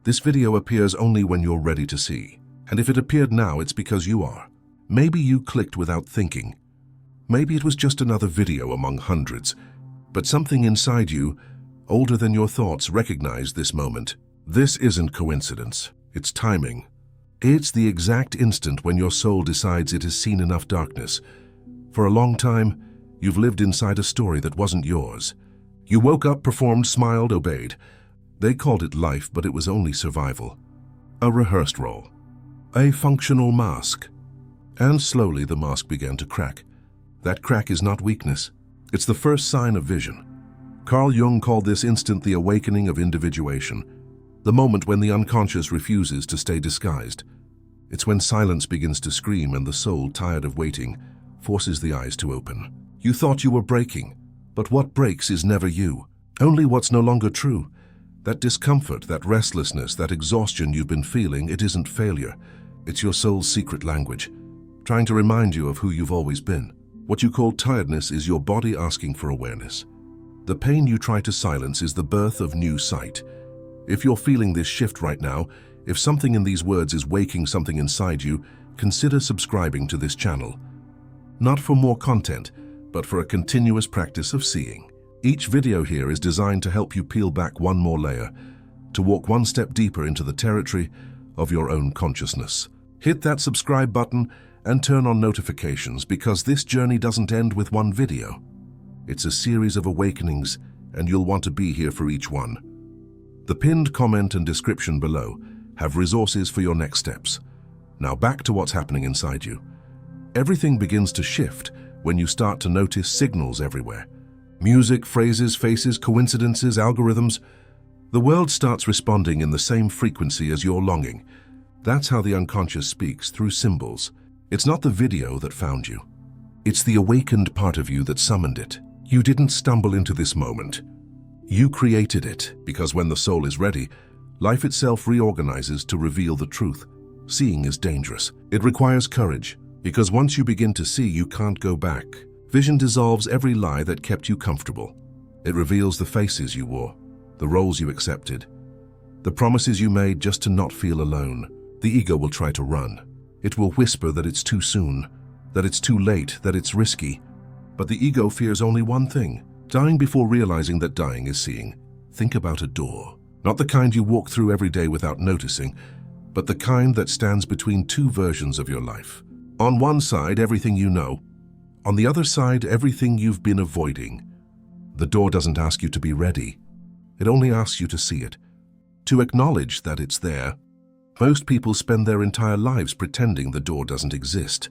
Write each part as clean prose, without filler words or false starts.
This video appears only when you're ready to see. And if it appeared now, it's because you are. Maybe you clicked without thinking. Maybe it was just another video among hundreds. But something inside you, older than your thoughts, recognized this moment. This isn't coincidence. It's timing. It's the exact instant when your soul decides it has seen enough darkness. For a long time, you've lived inside a story that wasn't yours. You woke up, performed, smiled, obeyed. They called it life, but it was only survival. A rehearsed role. A functional mask. And slowly the mask began to crack. That crack is not weakness. It's the first sign of vision. Carl Jung called this instant the awakening of individuation, the moment when the unconscious refuses to stay disguised. It's when silence begins to scream and the soul, tired of waiting, forces the eyes to open. You thought you were breaking, but what breaks is never you. Only what's no longer true. That discomfort, that restlessness, that exhaustion you've been feeling, it isn't failure. It's your soul's secret language, trying to remind you of who you've always been. What you call tiredness is your body asking for awareness. The pain you try to silence is the birth of new sight. If you're feeling this shift right now, if something in these words is waking something inside you, consider subscribing to this channel. Not for more content, but for a continuous practice of seeing. Each video here is designed to help you peel back one more layer, to walk one step deeper into the territory of your own consciousness. Hit that subscribe button and turn on notifications, because this journey doesn't end with one video. It's a series of awakenings, and you'll want to be here for each one. The pinned comment and description below have resources for your next steps. Now back to what's happening inside you. Everything begins to shift when you start to notice signals everywhere. Music, phrases, faces, coincidences, algorithms. The world starts responding in the same frequency as your longing. That's how the unconscious speaks, through symbols. It's not the video that found you. It's the awakened part of you that summoned it. You didn't stumble into this moment. You created it, because when the soul is ready, life itself reorganizes to reveal the truth. Seeing is dangerous. It requires courage, because once you begin to see, you can't go back. Vision dissolves every lie that kept you comfortable. It reveals the faces you wore, the roles you accepted, the promises you made just to not feel alone. The ego will try to run. It will whisper that it's too soon, that it's too late, that it's risky. But the ego fears only one thing: dying before realizing that dying is seeing. Think about a door. Not the kind you walk through every day without noticing, but the kind that stands between two versions of your life. On one side, everything you know. On the other side, everything you've been avoiding. The door doesn't ask you to be ready. It only asks you to see it, to acknowledge that it's there. Most people spend their entire lives pretending the door doesn't exist.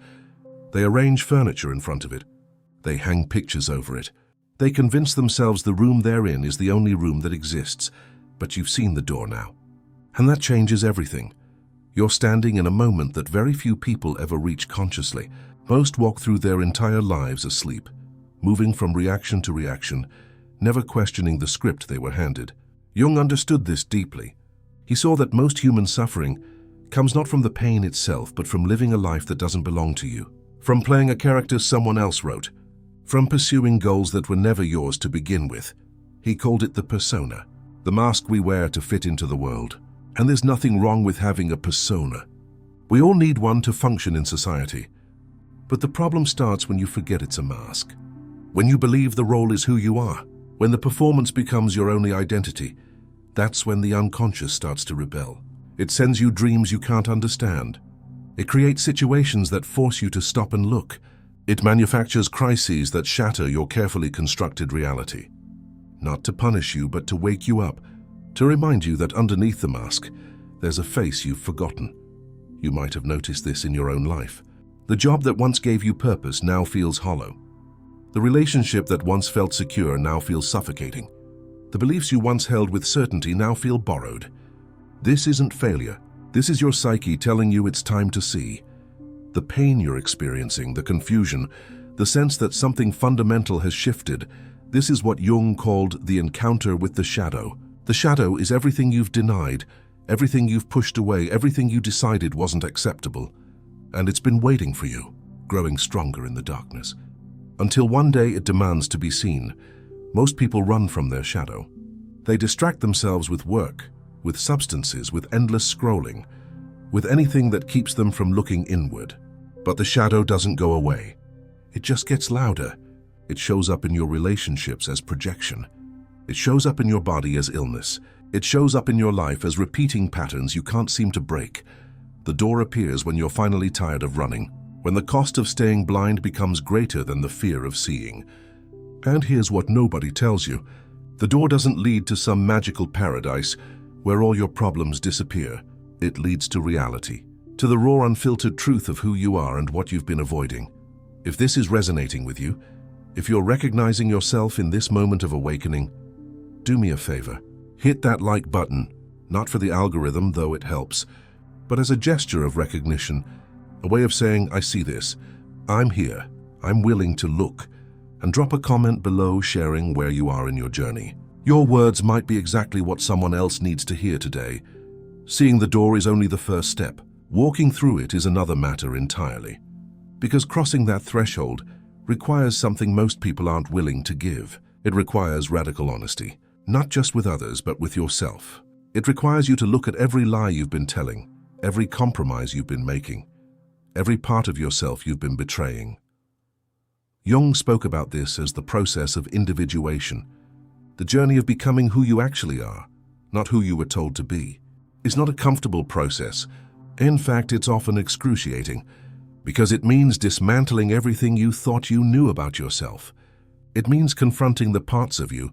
They arrange furniture in front of it. They hang pictures over it. They convince themselves the room they're in is the only room that exists. But you've seen the door now. And that changes everything. You're standing in a moment that very few people ever reach consciously. Most walk through their entire lives asleep, moving from reaction to reaction, never questioning the script they were handed. Jung understood this deeply. He saw that most human suffering comes not from the pain itself, but from living a life that doesn't belong to you, from playing a character someone else wrote, from pursuing goals that were never yours to begin with. He called it the persona, the mask we wear to fit into the world. And there's nothing wrong with having a persona. We all need one to function in society. But the problem starts when you forget it's a mask. When you believe the role is who you are, when the performance becomes your only identity. That's when the unconscious starts to rebel. It sends you dreams you can't understand. It creates situations that force you to stop and look. It manufactures crises that shatter your carefully constructed reality. Not to punish you, but to wake you up, to remind you that underneath the mask, there's a face you've forgotten. You might have noticed this in your own life. The job that once gave you purpose now feels hollow. The relationship that once felt secure now feels suffocating. The beliefs you once held with certainty now feel borrowed. This isn't failure. This is your psyche telling you it's time to see. The pain you're experiencing, the confusion, the sense that something fundamental has shifted, this is what Jung called the encounter with the shadow. The shadow is everything you've denied, everything you've pushed away, everything you decided wasn't acceptable. And it's been waiting for you, growing stronger in the darkness. Until one day it demands to be seen. Most people run from their shadow. They distract themselves with work, with substances, with endless scrolling, with anything that keeps them from looking inward. But the shadow doesn't go away. It just gets louder. It shows up in your relationships as projection. It shows up in your body as illness. It shows up in your life as repeating patterns you can't seem to break. The door appears when you're finally tired of running, when the cost of staying blind becomes greater than the fear of seeing. And here's what nobody tells you. The door doesn't lead to some magical paradise where all your problems disappear. It leads to reality, to the raw, unfiltered truth of who you are and what you've been avoiding. If this is resonating with you, if you're recognizing yourself in this moment of awakening, do me a favor. Hit that like button, not for the algorithm, though it helps, but as a gesture of recognition, a way of saying, I see this, I'm here, I'm willing to look, and drop a comment below sharing where you are in your journey. Your words might be exactly what someone else needs to hear today. Seeing the door is only the first step. Walking through it is another matter entirely. Because crossing that threshold requires something most people aren't willing to give. It requires radical honesty, not just with others, but with yourself. It requires you to look at every lie you've been telling, every compromise you've been making, every part of yourself you've been betraying. Jung spoke about this as the process of individuation, the journey of becoming who you actually are, not who you were told to be. It's not a comfortable process. In fact, it's often excruciating, because it means dismantling everything you thought you knew about yourself. It means confronting the parts of you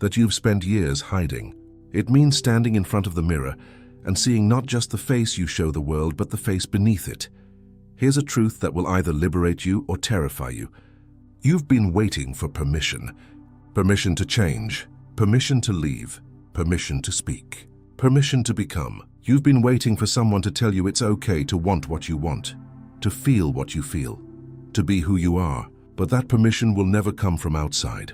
that you've spent years hiding. It means standing in front of the mirror and seeing not just the face you show the world, but the face beneath it. Here's a truth that will either liberate you or terrify you. You've been waiting for permission. Permission to change, permission to leave, permission to speak, permission to become. You've been waiting for someone to tell you it's okay to want what you want, to feel what you feel, to be who you are. But that permission will never come from outside.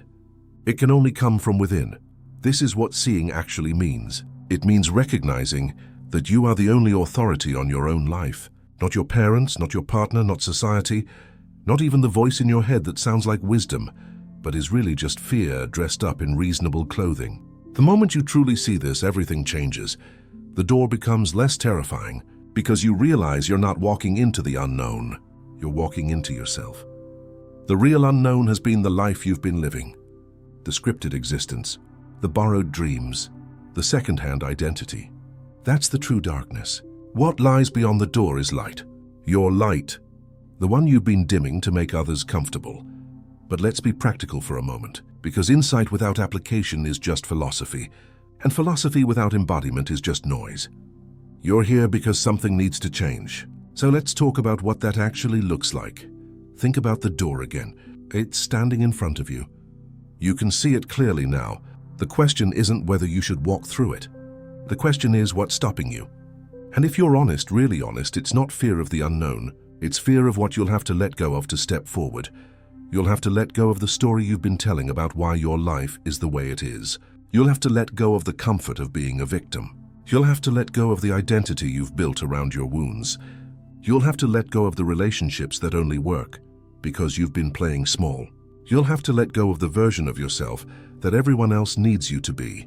It can only come from within. This is what seeing actually means. It means recognizing that you are the only authority on your own life. Not your parents, not your partner, not society, not even the voice in your head that sounds like wisdom, but is really just fear dressed up in reasonable clothing. The moment you truly see this, everything changes. The door becomes less terrifying because you realize you're not walking into the unknown. You're walking into yourself. The real unknown has been the life you've been living, the scripted existence, the borrowed dreams, the second-hand identity. That's the true darkness. What lies beyond the door is light. Your light, the one you've been dimming to make others comfortable. But let's be practical for a moment, because insight without application is just philosophy, and philosophy without embodiment is just noise. You're here because something needs to change. So let's talk about what that actually looks like. Think about the door again. It's standing in front of you. You can see it clearly now. The question isn't whether you should walk through it. The question is what's stopping you. And if you're honest, really honest, it's not fear of the unknown. It's fear of what you'll have to let go of to step forward. You'll have to let go of the story you've been telling about why your life is the way it is. You'll have to let go of the comfort of being a victim. You'll have to let go of the identity you've built around your wounds. You'll have to let go of the relationships that only work because you've been playing small. You'll have to let go of the version of yourself that everyone else needs you to be.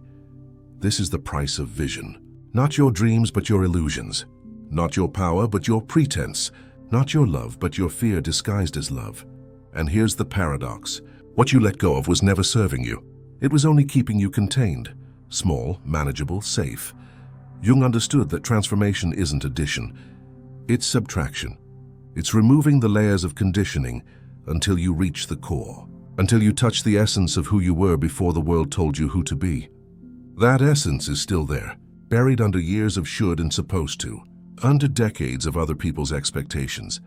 This is the price of vision. Not your dreams, but your illusions. Not your power, but your pretense. Not your love, but your fear disguised as love. And here's the paradox. What you let go of was never serving you. It was only keeping you contained, small, manageable, safe. Jung understood that transformation isn't addition. It's subtraction. It's removing the layers of conditioning until you reach the core, until you touch the essence of who you were before the world told you who to be. That essence is still there, buried under years of should and supposed to, under decades of other people's expectations.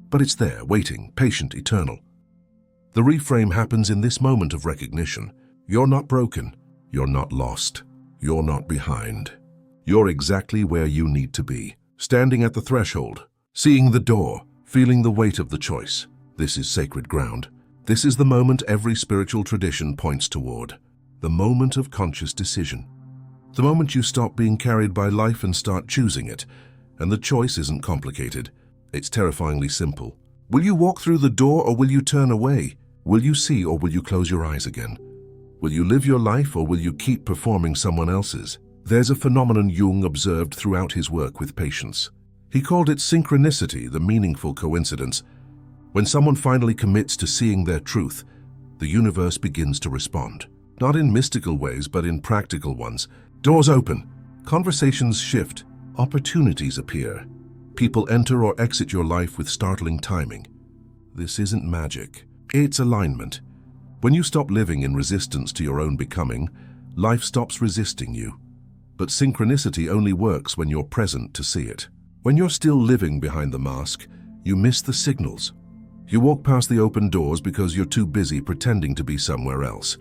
But it's there, waiting, patient, eternal. The reframe happens in this moment of recognition. You're not broken. You're not lost. You're not behind. You're exactly where you need to be, standing at the threshold, seeing the door, feeling the weight of the choice. This is sacred ground. This is the moment every spiritual tradition points toward. The moment of conscious decision. The moment you stop being carried by life and start choosing it. And the choice isn't complicated. It's terrifyingly simple. Will you walk through the door or will you turn away? Will you see or will you close your eyes again? Will you live your life or will you keep performing someone else's? There's a phenomenon Jung observed throughout his work with patients. He called it synchronicity, the meaningful coincidence. When someone finally commits to seeing their truth, the universe begins to respond. Not in mystical ways, but in practical ones. Doors open, conversations shift, opportunities appear. People enter or exit your life with startling timing. This isn't magic, it's alignment. When you stop living in resistance to your own becoming, life stops resisting you. But synchronicity only works when you're present to see it. When you're still living behind the mask, you miss the signals. You walk past the open doors because you're too busy pretending to be somewhere else.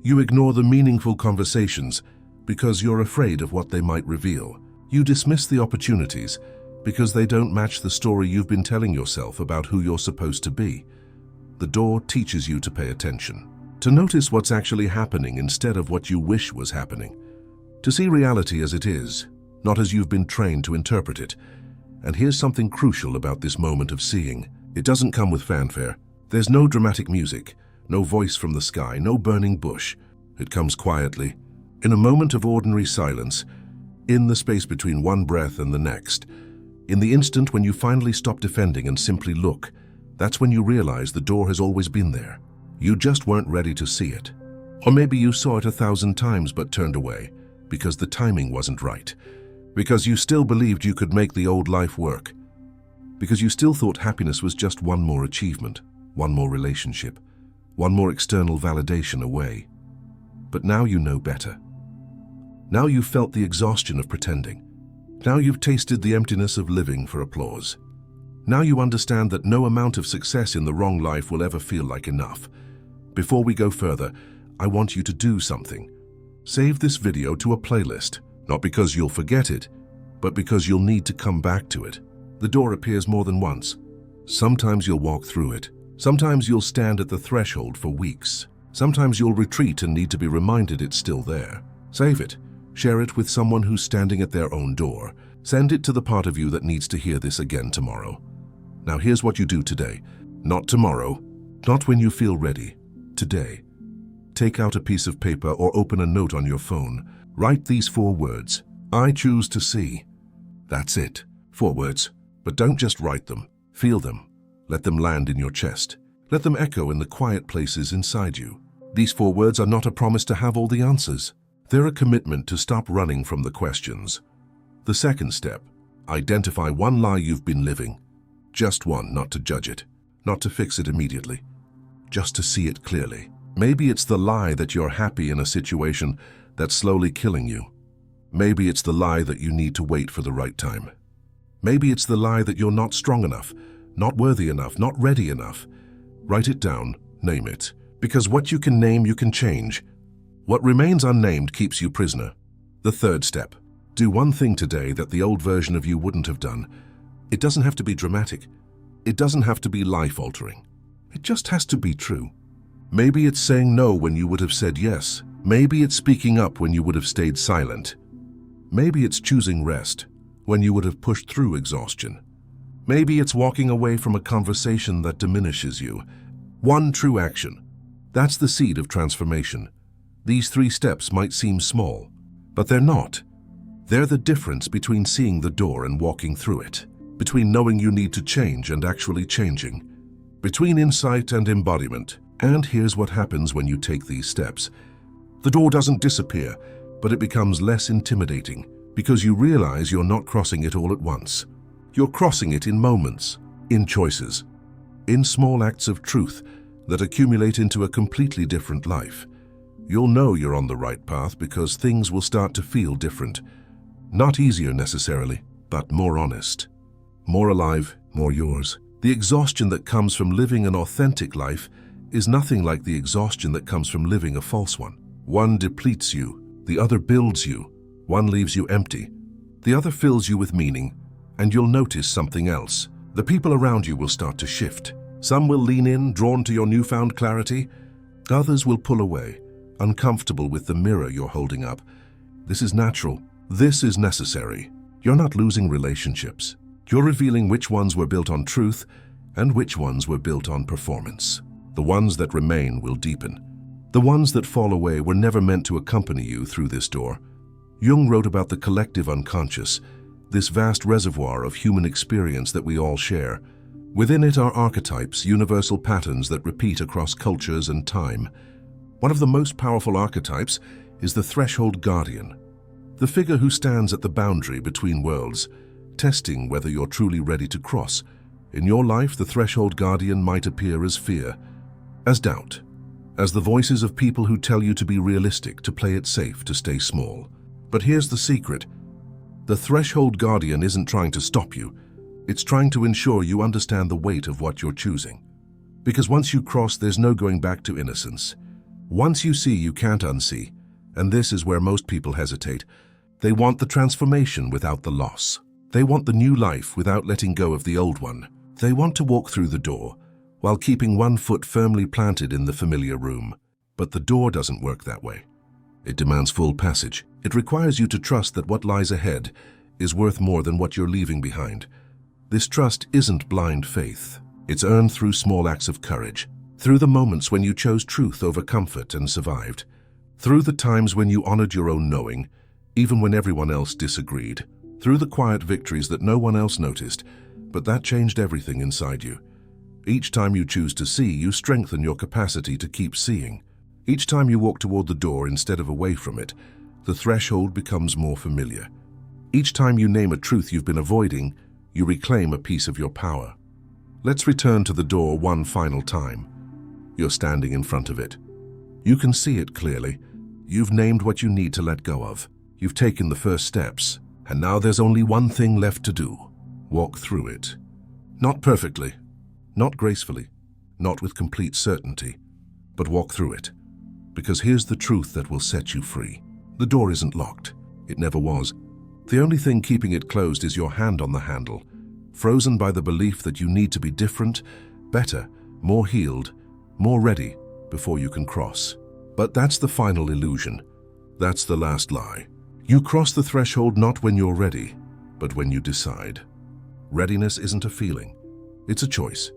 You ignore the meaningful conversations because you're afraid of what they might reveal. You dismiss the opportunities because they don't match the story you've been telling yourself about who you're supposed to be. The door teaches you to pay attention, to notice what's actually happening instead of what you wish was happening, to see reality as it is, not as you've been trained to interpret it. And here's something crucial about this moment of seeing. It doesn't come with fanfare. There's no dramatic music, no voice from the sky, no burning bush. It comes quietly, in a moment of ordinary silence, in the space between one breath and the next. In the instant when you finally stop defending and simply look, that's when you realize the door has always been there. You just weren't ready to see it. Or maybe you saw it 1,000 times but turned away because the timing wasn't right, because you still believed you could make the old life work, because you still thought happiness was just one more achievement, one more relationship, one more external validation away. But now you know better. Now you've felt the exhaustion of pretending. Now you've tasted the emptiness of living for applause. Now you understand that no amount of success in the wrong life will ever feel like enough. Before we go further, I want you to do something. Save this video to a playlist, not because you'll forget it, but because you'll need to come back to it. The door appears more than once. Sometimes you'll walk through it. Sometimes you'll stand at the threshold for weeks. Sometimes you'll retreat and need to be reminded it's still there. Save it. Share it with someone who's standing at their own door. Send it to the part of you that needs to hear this again tomorrow. Now here's what you do today. Not tomorrow. Not when you feel ready. Today. Take out a piece of paper or open a note on your phone. Write these 4 words. I choose to see. That's it. 4 words. But don't just write them. Feel them. Let them land in your chest. Let them echo in the quiet places inside you. These 4 words are not a promise to have all the answers. They're a commitment to stop running from the questions. The second step, identify one lie you've been living. Just one, not to judge it, not to fix it immediately, just to see it clearly. Maybe it's the lie that you're happy in a situation that's slowly killing you. Maybe it's the lie that you need to wait for the right time. Maybe it's the lie that you're not strong enough, not worthy enough, not ready enough. Write it down, name it, because what you can name, you can change. What remains unnamed keeps you prisoner. The third step, do one thing today that the old version of you wouldn't have done. It doesn't have to be dramatic. It doesn't have to be life-altering. It just has to be true. Maybe it's saying no when you would have said yes. Maybe it's speaking up when you would have stayed silent. Maybe it's choosing rest when you would have pushed through exhaustion. Maybe it's walking away from a conversation that diminishes you. One true action. That's the seed of transformation. These 3 steps might seem small, but they're not. They're the difference between seeing the door and walking through it, between knowing you need to change and actually changing, between insight and embodiment. And here's what happens when you take these steps. The door doesn't disappear, but it becomes less intimidating because you realize you're not crossing it all at once. You're crossing it in moments, in choices, in small acts of truth that accumulate into a completely different life. You'll know you're on the right path because things will start to feel different. Not easier necessarily, but more honest, more alive, more yours. The exhaustion that comes from living an authentic life is nothing like the exhaustion that comes from living a false one. One depletes you, the other builds you. One leaves you empty, the other fills you with meaning, and you'll notice something else. The people around you will start to shift. Some will lean in, drawn to your newfound clarity. Others will pull away, uncomfortable with the mirror you're holding up. This is natural. This is necessary. You're not losing relationships. You're revealing which ones were built on truth and which ones were built on performance. The ones that remain will deepen. The ones that fall away were never meant to accompany you through this door. Jung wrote about the collective unconscious, this vast reservoir of human experience that we all share. Within it are archetypes, universal patterns that repeat across cultures and time. One of the most powerful archetypes is the threshold guardian, the figure who stands at the boundary between worlds, testing whether you're truly ready to cross. In your life, the threshold guardian might appear as fear, as doubt, as the voices of people who tell you to be realistic, to play it safe, to stay small. But here's the secret. The threshold guardian isn't trying to stop you. It's trying to ensure you understand the weight of what you're choosing. Because once you cross, there's no going back to innocence. Once you see, you can't unsee. And this is where most people hesitate. They want the transformation without the loss. They want the new life without letting go of the old one. They want to walk through the door while keeping one foot firmly planted in the familiar room. But the door doesn't work that way. It demands full passage. It requires you to trust that what lies ahead is worth more than what you're leaving behind. This trust isn't blind faith. It's earned through small acts of courage, through the moments when you chose truth over comfort and survived, through the times when you honored your own knowing, even when everyone else disagreed, through the quiet victories that no one else noticed, but that changed everything inside you. Each time you choose to see, you strengthen your capacity to keep seeing. Each time you walk toward the door instead of away from it, the threshold becomes more familiar. Each time you name a truth you've been avoiding, you reclaim a piece of your power. Let's return to the door one final time. You're standing in front of it. You can see it clearly. You've named what you need to let go of. You've taken the first steps, and now there's only one thing left to do. Walk through it. Not perfectly, not gracefully, not with complete certainty, but walk through it. Because here's the truth that will set you free. The door isn't locked. It never was. The only thing keeping it closed is your hand on the handle, frozen by the belief that you need to be different, better, more healed, more ready before you can cross. But that's the final illusion. That's the last lie. You cross the threshold not when you're ready, but when you decide. Readiness isn't a feeling. It's a choice.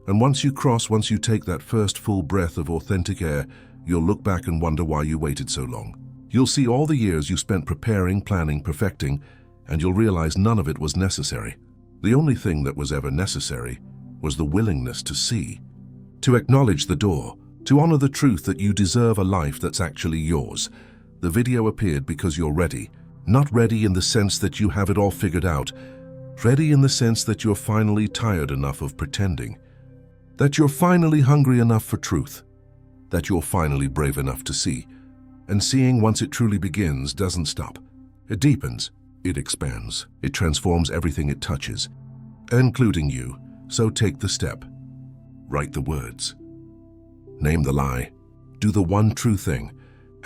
And once you cross, once you take that first full breath of authentic air, you'll look back and wonder why you waited so long. You'll see all the years you spent preparing, planning, perfecting, and you'll realize none of it was necessary. The only thing that was ever necessary was the willingness to see, to acknowledge the door, to honor the truth that you deserve a life that's actually yours. The video appeared because you're ready, not ready in the sense that you have it all figured out, ready in the sense that you're finally tired enough of pretending, that you're finally hungry enough for truth, that you're finally brave enough to see. And seeing, once it truly begins, doesn't stop. It deepens, it expands, it transforms everything it touches, including you. So take the step. Write the words. Name the lie. Do the one true thing.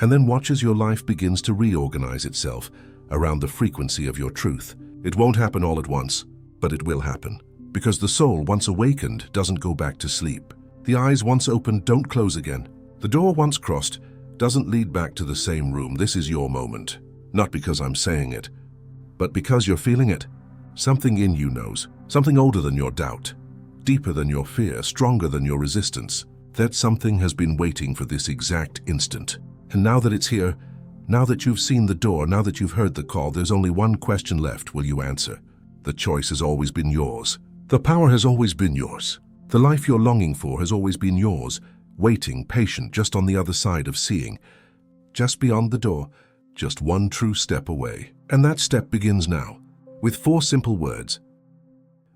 And then watch as your life begins to reorganize itself around the frequency of your truth. It won't happen all at once, but it will happen. Because the soul, once awakened, doesn't go back to sleep. The eyes once opened don't close again. The door once crossed doesn't lead back to the same room. This is your moment. Not because I'm saying it, but because you're feeling it. Something in you knows. Something older than your doubt. Deeper than your fear. Stronger than your resistance. That something has been waiting for this exact instant. And now that it's here, now that you've seen the door, now that you've heard the call, there's only one question left. Will you answer? The choice has always been yours. The power has always been yours. The life you're longing for has always been yours. Waiting, patient, just on the other side of seeing. Just beyond the door, just one true step away. And that step begins now, with 4 simple words.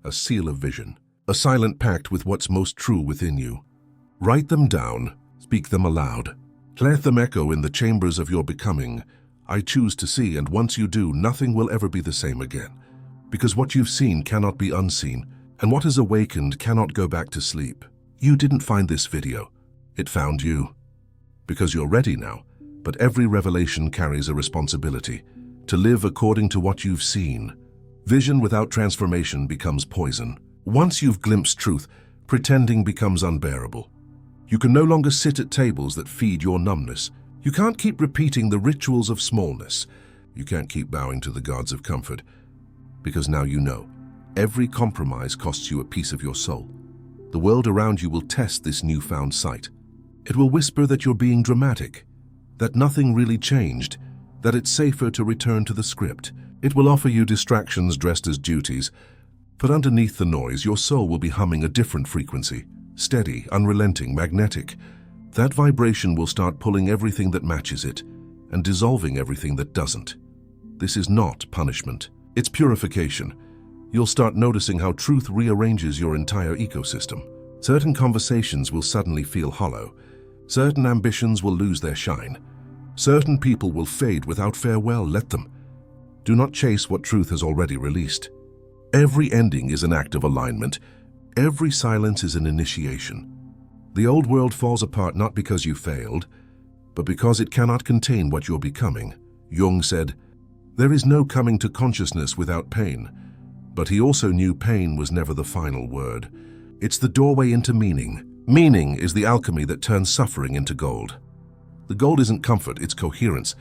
A seal of vision, a silent pact with what's most true within you. Write them down, speak them aloud. Let them echo in the chambers of your becoming. I choose to see, and once you do, nothing will ever be the same again. Because what you've seen cannot be unseen, and what is awakened cannot go back to sleep. You didn't find this video. It found you. Because you're ready now, but every revelation carries a responsibility to live according to what you've seen. Vision without transformation becomes poison. Once you've glimpsed truth, pretending becomes unbearable. You can no longer sit at tables that feed your numbness. You can't keep repeating the rituals of smallness. You can't keep bowing to the gods of comfort. Because now you know, every compromise costs you a piece of your soul. The world around you will test this newfound sight. It will whisper that you're being dramatic, that nothing really changed, that it's safer to return to the script. It will offer you distractions dressed as duties, but underneath the noise, your soul will be humming a different frequency. Steady, unrelenting, magnetic. That vibration will start pulling everything that matches it and dissolving everything that doesn't. This is not punishment. It's purification. You'll start noticing how truth rearranges your entire ecosystem. Certain conversations will suddenly feel hollow. Certain ambitions will lose their shine. Certain people will fade without farewell. Let them. Do not chase what truth has already released. Every ending is an act of alignment. Every silence is an initiation. The old world falls apart not because you failed, but because it cannot contain what you're becoming. Jung said, "There is no coming to consciousness without pain." But he also knew pain was never the final word. It's the doorway into meaning. Meaning is the alchemy that turns suffering into gold. The gold isn't comfort, it's coherence.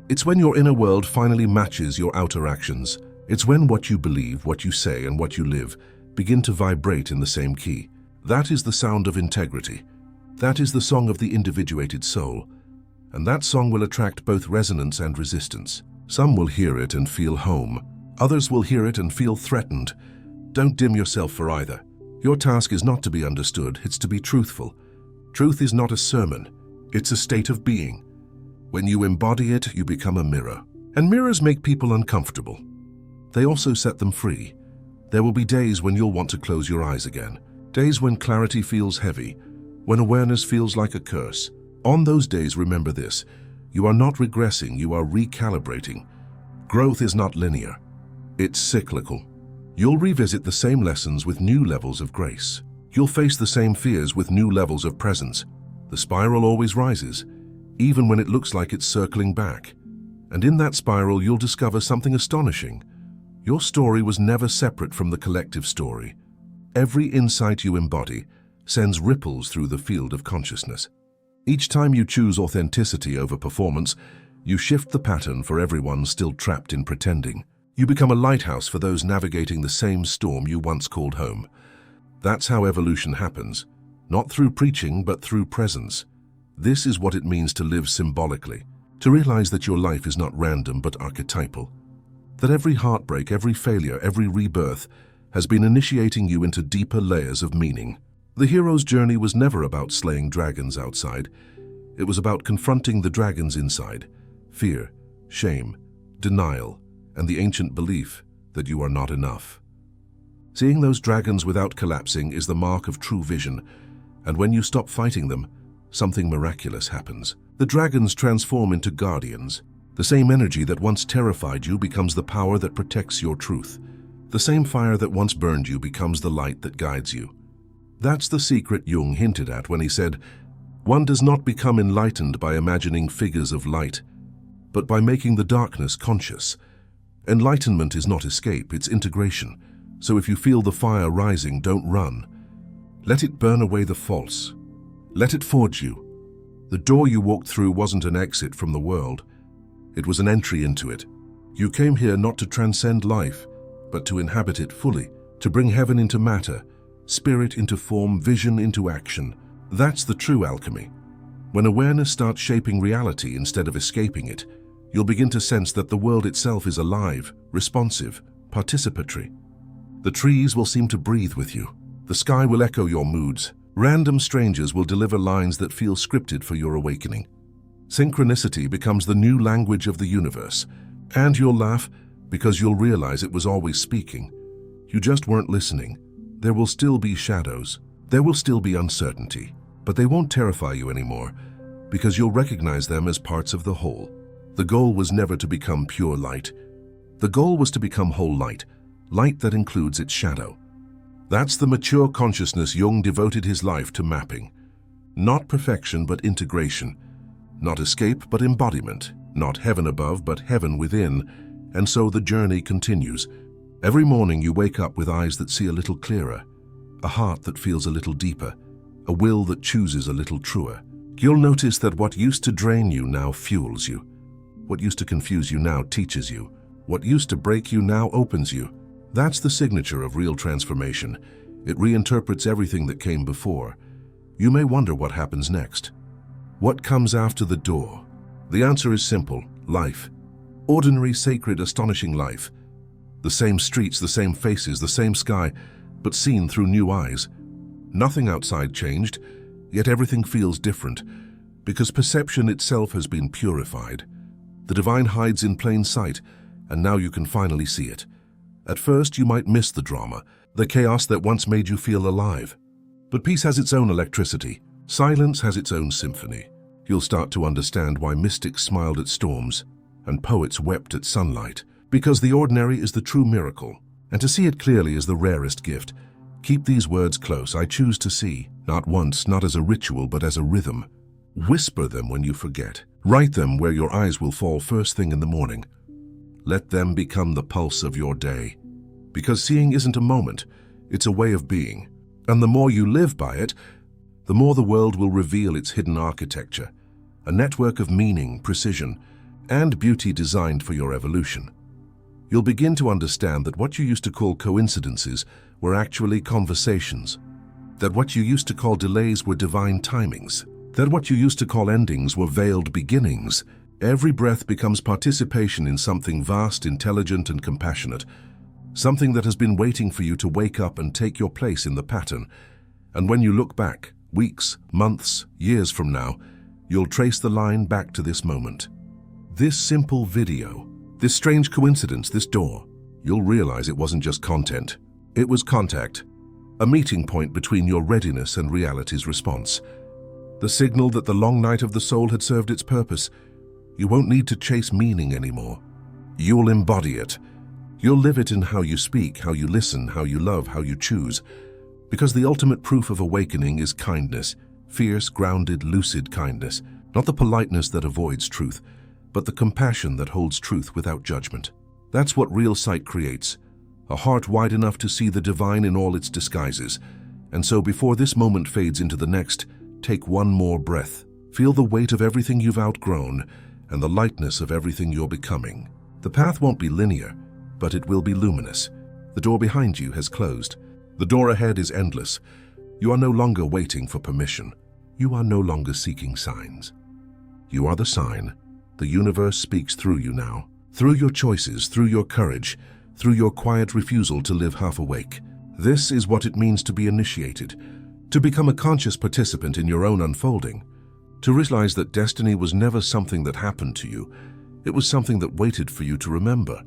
It's when your inner world finally matches your outer actions. It's when what you believe, what you say, and what you live begin to vibrate in the same key. That is the sound of integrity. That is the song of the individuated soul. And that song will attract both resonance and resistance. Some will hear it and feel home. Others will hear it and feel threatened. Don't dim yourself for either. Your task is not to be understood, it's to be truthful. Truth is not a sermon, it's a state of being. When you embody it, you become a mirror. And mirrors make people uncomfortable. They also set them free. There will be days when you'll want to close your eyes again. Days when clarity feels heavy, when awareness feels like a curse. On those days, remember this: you are not regressing, you are recalibrating. Growth is not linear, it's cyclical. You'll revisit the same lessons with new levels of grace. You'll face the same fears with new levels of presence. The spiral always rises, even when it looks like it's circling back. And in that spiral, you'll discover something astonishing. Your story was never separate from the collective story. Every insight you embody sends ripples through the field of consciousness. Each time you choose authenticity over performance, you shift the pattern for everyone still trapped in pretending. You become a lighthouse for those navigating the same storm you once called home. That's how evolution happens, not through preaching, but through presence. This is what it means to live symbolically, to realize that your life is not random but archetypal, that every heartbreak, every failure, every rebirth has been initiating you into deeper layers of meaning. The hero's journey was never about slaying dragons outside. It was about confronting the dragons inside: fear, shame, denial, and the ancient belief that you are not enough. Seeing those dragons without collapsing is the mark of true vision, and when you stop fighting them, something miraculous happens. The dragons transform into guardians. The same energy that once terrified you becomes the power that protects your truth. The same fire that once burned you becomes the light that guides you. That's the secret Jung hinted at when he said, "One does not become enlightened by imagining figures of light, but by making the darkness conscious." Enlightenment is not escape, it's integration. So if you feel the fire rising, don't run. Let it burn away the false. Let it forge you. The door you walked through wasn't an exit from the world. It was an entry into it. You came here not to transcend life, but to inhabit it fully, to bring heaven into matter, spirit into form, vision into action. That's the true alchemy. When awareness starts shaping reality instead of escaping it, you'll begin to sense that the world itself is alive, responsive, participatory. The trees will seem to breathe with you. The sky will echo your moods. Random strangers will deliver lines that feel scripted for your awakening. Synchronicity becomes the new language of the universe, and you'll laugh because you'll realize it was always speaking. You just weren't listening. There will still be shadows. There will still be uncertainty, but they won't terrify you anymore because you'll recognize them as parts of the whole. The goal was never to become pure light. The goal was to become whole light, light that includes its shadow. That's the mature consciousness Jung devoted his life to mapping. Not perfection, but integration. Not escape, but embodiment. Not heaven above, but heaven within. And so the journey continues. Every morning you wake up with eyes that see a little clearer, a heart that feels a little deeper, a will that chooses a little truer. You'll notice that what used to drain you now fuels you. What used to confuse you now teaches you. What used to break you now opens you. That's the signature of real transformation. It reinterprets everything that came before. You may wonder what happens next. What comes after the door? The answer is simple: life. Ordinary, sacred, astonishing life. The same streets, the same faces, the same sky, but seen through new eyes. Nothing outside changed, yet everything feels different, because perception itself has been purified. The divine hides in plain sight, and now you can finally see it. At first, you might miss the drama, the chaos that once made you feel alive. But peace has its own electricity. Silence has its own symphony. You'll start to understand why mystics smiled at storms and poets wept at sunlight, because the ordinary is the true miracle, and to see it clearly is the rarest gift. Keep these words close. I choose to see, not once, not as a ritual, but as a rhythm. Whisper them when you forget. Write them where your eyes will fall first thing in the morning. Let them become the pulse of your day. Because seeing isn't a moment, it's a way of being. And the more you live by it, the more the world will reveal its hidden architecture, a network of meaning, precision, and beauty designed for your evolution. You'll begin to understand that what you used to call coincidences were actually conversations, that what you used to call delays were divine timings, that what you used to call endings were veiled beginnings. Every breath becomes participation in something vast, intelligent, and compassionate, something that has been waiting for you to wake up and take your place in the pattern. And when you look back, weeks, months, years from now, you'll trace the line back to this moment. This simple video, this strange coincidence, this door, you'll realize it wasn't just content. It was contact, a meeting point between your readiness and reality's response. The signal that the long night of the soul had served its purpose. You won't need to chase meaning anymore. You'll embody it. You'll live it in how you speak, how you listen, how you love, how you choose. Because the ultimate proof of awakening is kindness, fierce, grounded, lucid kindness, not the politeness that avoids truth, but the compassion that holds truth without judgment. That's what real sight creates, a heart wide enough to see the divine in all its disguises. And so before this moment fades into the next, take one more breath. Feel the weight of everything you've outgrown and the lightness of everything you're becoming. The path won't be linear, but it will be luminous. The door behind you has closed. The door ahead is endless. You are no longer waiting for permission. You are no longer seeking signs. You are the sign. The universe speaks through you now, through your choices, through your courage, through your quiet refusal to live half awake. This is what it means to be initiated, to become a conscious participant in your own unfolding, to realize that destiny was never something that happened to you. It was something that waited for you to remember.